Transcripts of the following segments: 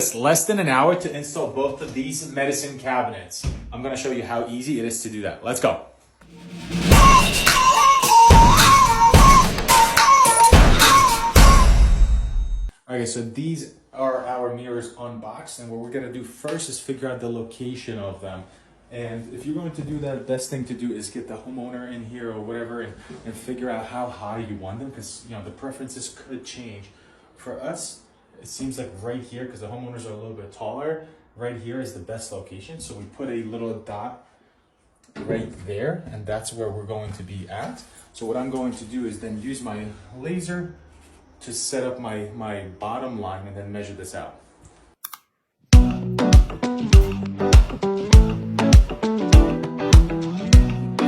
It's less than an hour to install both of these medicine cabinets. I'm gonna show you how easy it is to do that. Let's go. Okay, so these are our mirrors unboxed, and what we're gonna do first is figure out the location of them. And if you're going to do that, the best thing to do is get the homeowner in here or whatever and figure out how high you want them, because the preferences could change. For us, it seems like right here, because the homeowners are a little bit taller, right here is the best location. So we put a little dot right there, and that's where we're going to be at. So what I'm going to do is then use my laser to set up my bottom line and then measure this out.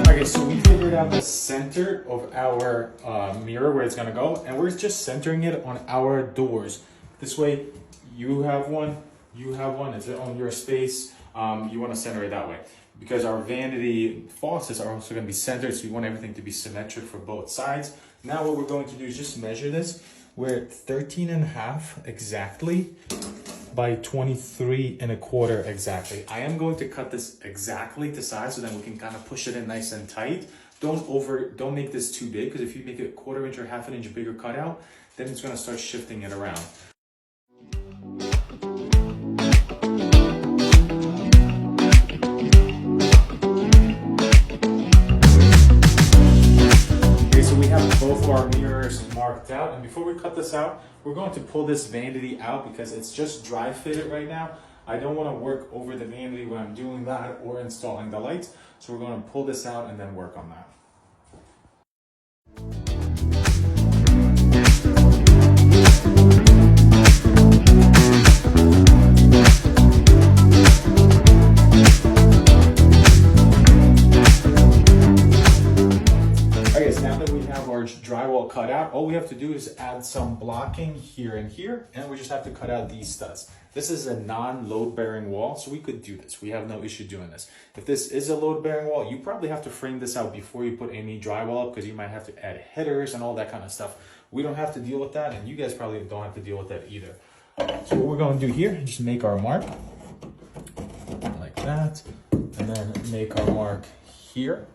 Okay, so we figured out the center of our mirror where it's gonna go, and we're just centering it on our doors. This way, you have one, it's on your space. You wanna center it that way. Because our vanity faucets are also gonna be centered, so you want everything to be symmetric for both sides. Now what we're going to do is just measure this. We're at 13.5 exactly by 23.25 exactly. I am going to cut this exactly to size so then we can kind of push it in nice and tight. Don't make this too big, because if you make it 1/4 inch or 1/2 inch bigger cutout, then it's gonna start shifting it around. Both of our mirrors marked out, and before we cut this out, we're going to pull this vanity out because it's just dry fitted right now. I don't want to work over the vanity when I'm doing that or installing the lights, so we're going to pull this out and then work on that. Drywall cut out, all we have to do is add some blocking here and here, and we just have to cut out these studs. This is a non-load bearing wall, so we could do this. We have no issue doing this. If this is a load bearing wall, you probably have to frame this out before you put any drywall up, because you might have to add headers and all that kind of stuff. We don't have to deal with that, and you guys probably don't have to deal with that either. So what we're going to do here, just make our mark like that, and then make our mark here.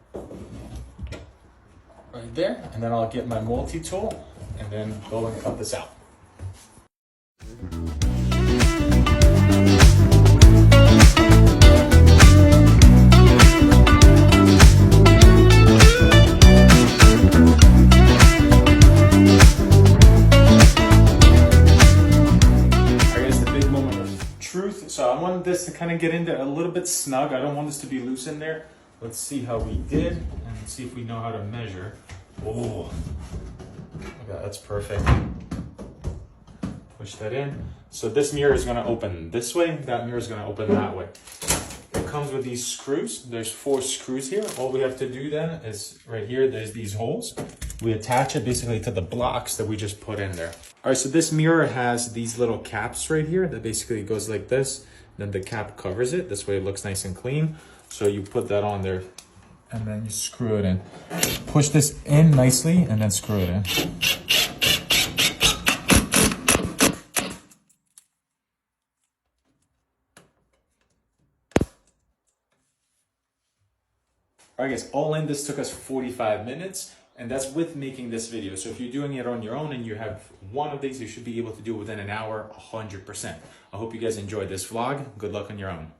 Right there, and then I'll get my multi-tool and then go and cut this out. I guess the big moment of truth. So I wanted this to kind of get in there a little bit snug. I don't want this to be loose in there. Let's see how we did and see if we know how to measure. Oh, okay, that's perfect. Push that in. So this mirror is gonna open this way, that mirror is gonna open that way. It comes with these screws. There's 4 screws here. All we have to do then is right here, there's these holes. We attach it basically to the blocks that we just put in there. All right, so this mirror has these little caps right here that basically goes like this. Then the cap covers it. This way it looks nice and clean. So you put that on there and then you screw it in. Push this in nicely and then screw it in. All right guys, all in this took us 45 minutes, and that's with making this video. So if you're doing it on your own and you have one of these, you should be able to do it within an hour, 100%. I hope you guys enjoyed this vlog. Good luck on your own.